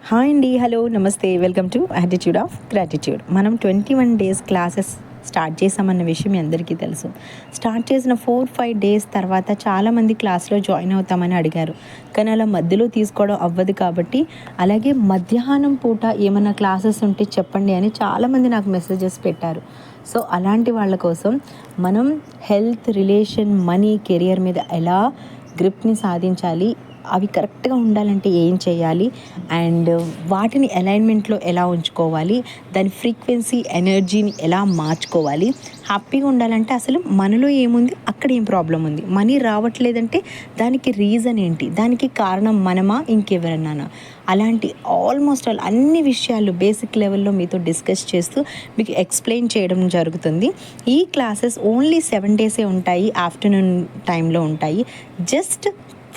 Hi అండి, hello, నమస్తే, welcome to attitude of gratitude. మనం 21 డేస్ క్లాసెస్ స్టార్ట్ చేసామన్న విషయం మీ అందరికీ తెలుసు. స్టార్ట్ చేసిన 4-5 డేస్ తర్వాత చాలామంది క్లాస్లో జాయిన్ అవుతామని అడిగారు, కానీ అలా మధ్యలో తీసుకోవడం అవ్వదు. కాబట్టి అలాగే మధ్యాహ్నం పూట ఏమైనా క్లాసెస్ ఉంటే చెప్పండి అని చాలామంది నాకు మెసేజెస్ పెట్టారు. సో అలాంటి వాళ్ళ కోసం మనం హెల్త్, రిలేషన్, మనీ, కెరియర్ మీద ఎలా గ్రిప్ని సాధించాలి, అవి కరెక్ట్గా ఉండాలంటే ఏం చేయాలి, అండ్ వాటిని అలైన్మెంట్లో ఎలా ఉంచుకోవాలి, దాని ఫ్రీక్వెన్సీ, ఎనర్జీని ఎలా మార్చుకోవాలి, హ్యాపీగా ఉండాలంటే అసలు మనలో ఏముంది, అక్కడ ఏం ప్రాబ్లం ఉంది, మనీ రావట్లేదంటే దానికి రీజన్ ఏంటి, దానికి కారణం మనమా ఇంకెవరన్నానా, అలాంటి ఆల్మోస్ట్ ఆల్ అన్ని విషయాలు బేసిక్ లెవెల్లో మీతో డిస్కస్ చేస్తూ మీకు ఎక్స్ప్లెయిన్ చేయడం జరుగుతుంది. ఈ క్లాసెస్ ఓన్లీ 7 డేసే ఉంటాయి, ఆఫ్టర్నూన్ టైంలో ఉంటాయి. Just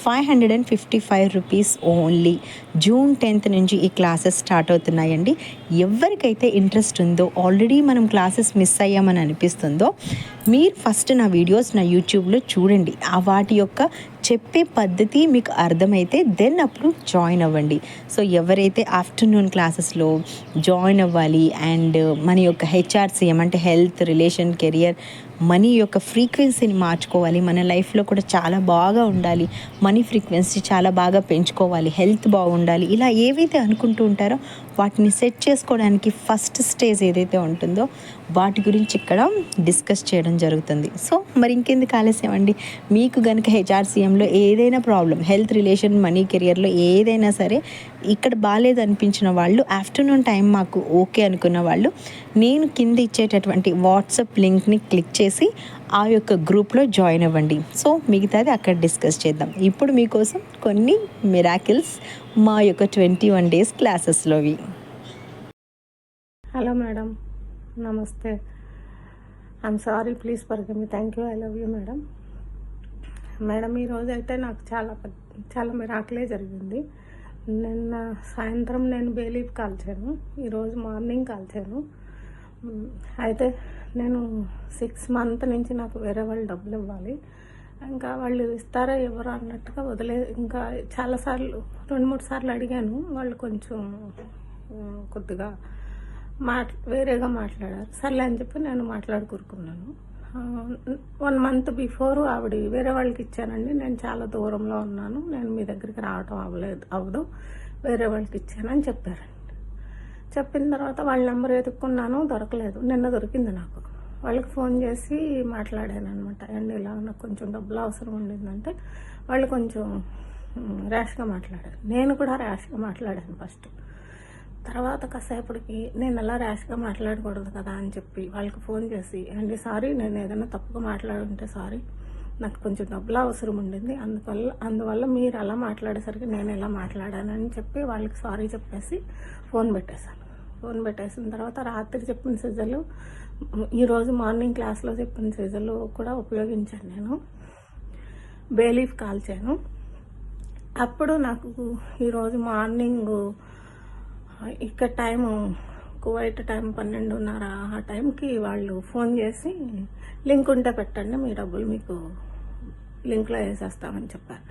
555 rupees only. June 10th నుంచి ఈ క్లాసెస్ స్టార్ట్ అవుతున్నాయండి. ఎవరికైతే ఇంట్రెస్ట్ ఉందో, ఆల్రెడీ మనం క్లాసెస్ మిస్ అయ్యామని అనిపిస్తుందో, మీరు ఫస్ట్ నా వీడియోస్ నా యూట్యూబ్లో చూడండి. ఆ వాటి యొక్క చెప్పే పద్ధతి మీకు అర్థమైతే దెన్ అప్పుడు జాయిన్ అవ్వండి. సో ఎవరైతే ఆఫ్టర్నూన్ క్లాసెస్లో జాయిన్ అవ్వాలి అండ్ మన యొక్క హెచ్ఆర్సీఎం అంటే హెల్త్, రిలేషన్, కెరియర్, మనీ యొక్క ఫ్రీక్వెన్సీని మార్చుకోవాలి, మన లైఫ్లో కూడా చాలా బాగా ఉండాలి, మనీ ఫ్రీక్వెన్సీ చాలా బాగా పెంచుకోవాలి, హెల్త్ బాగుండాలి, ఇలా ఏవైతే అనుకుంటూ ఉంటారో వాటిని సెట్ చేసుకోవడానికి ఫస్ట్ స్టేజ్ ఏదైతే ఉంటుందో వాటి గురించి ఇక్కడ డిస్కస్ చేయడం జరుగుతుంది. సో మరి ఇంకెందుకు ఆలస్యం అండి, మీకు కనుక హెచ్ఆర్సీఎంలో ఏదైనా ప్రాబ్లం, హెల్త్, రిలేషన్, మనీ, కెరియర్లో ఏదైనా సరే ఇక్కడ బాగాలేదు అనిపించిన వాళ్ళు, ఆఫ్టర్నూన్ టైం మాకు ఓకే అనుకున్న వాళ్ళు, నేను కింద ఇచ్చేటటువంటి వాట్సాప్ లింక్ని క్లిక్ చేసి ఆ యొక్క గ్రూప్లో జాయిన్ అవ్వండి. సో మిగతాది అక్కడ డిస్కస్ చేద్దాం. ఇప్పుడు మీకోసం కొన్ని మిరాకిల్స్ మా యొక్క 21 డేస్ క్లాసెస్లోవి. హలో మేడం, నమస్తే. I'm sorry, please forgive me. Thank you, I love you madam. Madam ఈరోజు అయితే నాకు చాలా మిరాకిలే జరిగింది. నిన్న సాయంత్రం నేను బేలీఫ్ కాల్చాను, ఈరోజు మార్నింగ్ కాల్చాను. అయితే నేను 6 months నుంచి నాకు వేరే వాళ్ళు డబ్బులు ఇవ్వాలి, ఇంకా వాళ్ళు ఇస్తారా ఎవరు అన్నట్టుగా ఇంకా చాలాసార్లు 2-3 సార్లు అడిగాను. వాళ్ళు కొంచెం కొద్దిగా వేరేగా మాట్లాడారు. సర్లే అని చెప్పి నేను మాట్లాడుకూరుకున్నాను. 1 month బిఫోర్ ఆవిడ వేరే వాళ్ళకి ఇచ్చానండి, నేను చాలా దూరంలో ఉన్నాను, నేను మీ దగ్గరికి రావటం అవ్వదు, వేరే వాళ్ళకి ఇచ్చానని చెప్పారండి. చెప్పిన తర్వాత వాళ్ళ నెంబర్ ఎదుక్కున్నాను, దొరకలేదు. నిన్న దొరికింది నాకు. వాళ్ళకి ఫోన్ చేసి మాట్లాడాను అనమాట. అండ్ ఇలా నాకు కొంచెం డబ్బులు అవసరం ఉండిందంటే వాళ్ళు కొంచెం ర్యాష్గా మాట్లాడారు. నేను కూడా ర్యాష్గా మాట్లాడాను ఫస్ట్. తర్వాత కాసేపటికి నేను అలా ర్యాష్గా మాట్లాడకూడదు కదా అని చెప్పి వాళ్ళకి ఫోన్ చేసి, అండి సారీ, నేను ఏదైనా తప్పుగా మాట్లాడుంటే సారీ, నాకు కొంచెం డబ్బులు అవసరం ఉండింది, అందువల్ల మీరు అలా మాట్లాడేసరికి నేను ఇలా మాట్లాడానని చెప్పి వాళ్ళకి సారీ చెప్పేసి ఫోన్ పెట్టేశాను. ఫోన్ పెట్టేసిన తర్వాత రాత్రి చెప్పిన సీజర్లు, ఈరోజు మార్నింగ్ క్లాస్లో చెప్పిన సీజర్లు కూడా ఉపయోగించాను. నేను బేలీఫ్ కాల్చాను. అప్పుడు నాకు ఈరోజు మార్నింగ్ ఇక్కడ టైము, కువైట్ టైం 12:30 ఆ టైంకి వాళ్ళు ఫోన్ చేసి లింక్ ఉంటే పెట్టండి, మీ డబ్బులు మీకు లింక్లో వేసేస్తామని చెప్పారు.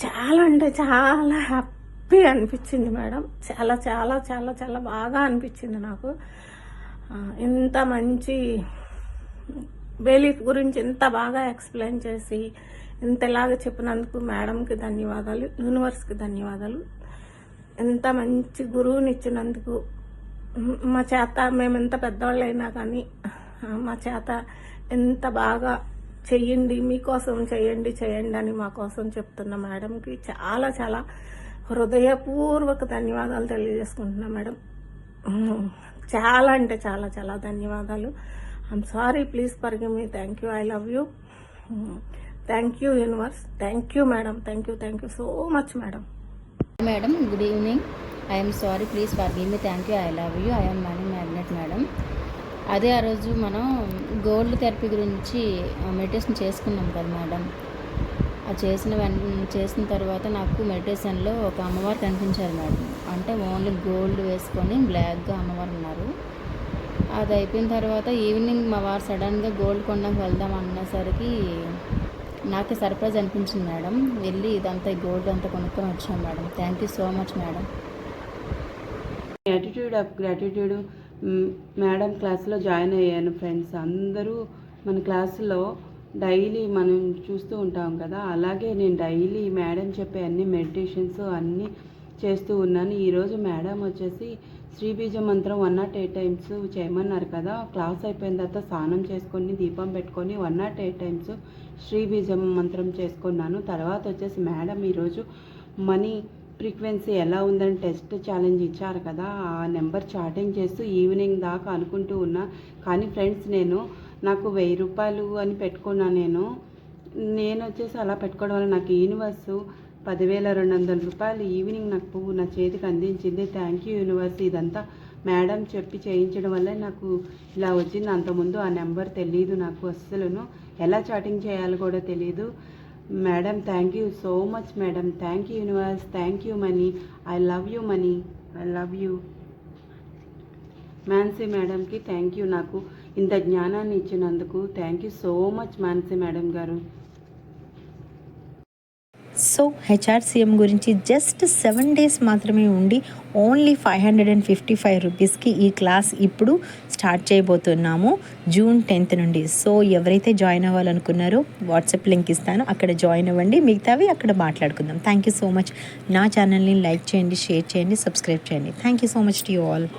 చాలా అంటే చాలా హ్యాపీ అనిపించింది మేడం. చాలా చాలా చాలా చాలా బాగా అనిపించింది నాకు. ఇంత మంచి బేలీఫ్ గురించి ఇంత బాగా ఎక్స్ప్లెయిన్ చేసి ఇంతలాగా చెప్పినందుకు మేడంకి ధన్యవాదాలు, యూనివర్స్కి ధన్యవాదాలు. ఎంత మంచి గురువుని ఇచ్చినందుకు, మా చేత మేము ఎంత పెద్దవాళ్ళు అయినా కానీ మా చేత ఎంత బాగా చెయ్యండి, మీకోసం చేయండి అని మా కోసం చెప్తున్న మేడంకి చాలా చాలా హృదయపూర్వక ధన్యవాదాలు తెలియజేసుకుంటున్నా మేడం. చాలా అంటే చాలా చాలా ధన్యవాదాలు. I'm sorry, please forgive me. Thank you, I love you. Thank you universe, thank you madam, thank you so much madam. Madam, good evening. I'm sorry, please forgive me. Thank you, I love you. I'm money magnet madam. అదే ఆ రోజు మనం gold therapy గురించి meditation చేసుకున్నాం కదా madam. అది చేసిన తర్వాత నాకు మెడిటేషన్లో ఒక అమ్మవారు కనిపించారు మేడం. అంటే ఓన్లీ గోల్డ్ వేసుకొని బ్లాక్గా అమ్మవారు ఉన్నారు. అది అయిపోయిన తర్వాత ఈవినింగ్ మా వారు సడన్గా గోల్డ్ కొనడానికి వెళ్దాం అన్నసరికి నాకు సర్ప్రైజ్ అనిపించింది మేడం. వెళ్ళి ఇదంతా గోల్డ్ అంతా కొనుక్కొని వచ్చాం madam. Thank you so much madam. Attitude of gratitude madam క్లాస్లో జాయిన్ అయ్యాను ఫ్రెండ్స్. అందరూ మన క్లాసులో డైలీ మనం చూస్తూ ఉంటాం కదా, అలాగే నేను డైలీ మేడం చెప్పే అన్ని మెడిటేషన్స్ అన్నీ చేస్తూ ఉన్నాను. ఈరోజు మేడం వచ్చేసి శ్రీబీజ మంత్రం 108 టైమ్స్ చేయమన్నారు కదా. క్లాస్ అయిపోయిన తర్వాత స్నానం చేసుకొని దీపం పెట్టుకొని 108 టైమ్స్ శ్రీబీజం మంత్రం చేసుకున్నాను. తర్వాత వచ్చేసి మేడం ఈరోజు మనీ ఫ్రీక్వెన్సీ ఎలా ఉందని టెస్ట్ ఛాలెంజ్ ఇచ్చారు కదా, ఆ నెంబర్ చాటింగ్ చేస్తూ ఈవినింగ్ దాకా అనుకుంటూ ఉన్నా. కానీ ఫ్రెండ్స్ నాకు 1000 రూపాయలు అని పెట్టుకున్నాను. నేను వచ్చేసి అలా పెట్టుకోవడం వల్ల నాకు యూనివర్స్ 10,200 రూపాయలు ఈవినింగ్ నాకు నా చేతికి అందించింది. Thank you universe. ఇదంతా మేడం చెప్పి చేయించడం వల్ల నాకు ఇలా వచ్చింది. అంతకుముందు ఆ నెంబర్ తెలియదు నాకు, అస్సలును ఎలా చాటింగ్ చేయాలో కూడా తెలియదు. Madam thank you so much madam. Thank you universe. Thank you money. I love you money. I love you. Mansi మేడంకి థ్యాంక్ యూ, నాకు ఇంత జ్ఞానాన్ని ఇచ్చినందుకు. Thank you so much Mansi madam గారు. సో హెచ్ఆర్సిఎం గురించి జస్ట్ 7 డేస్ మాత్రమే ఉండి ఓన్లీ 555 రూపీస్కి ఈ క్లాస్ ఇప్పుడు స్టార్ట్ చేయబోతున్నాము జూన్ 10th నుండి. సో ఎవరైతే జాయిన్ అవ్వాలనుకున్నారో వాట్సాప్ లింక్ ఇస్తాను, అక్కడ జాయిన్ అవ్వండి. మిగతావి అక్కడ మాట్లాడుకుందాం. Thank you so much. నా ఛానల్ని లైక్ చేయండి, షేర్ చేయండి, సబ్స్క్రైబ్ చేయండి. Thank you so much to you all.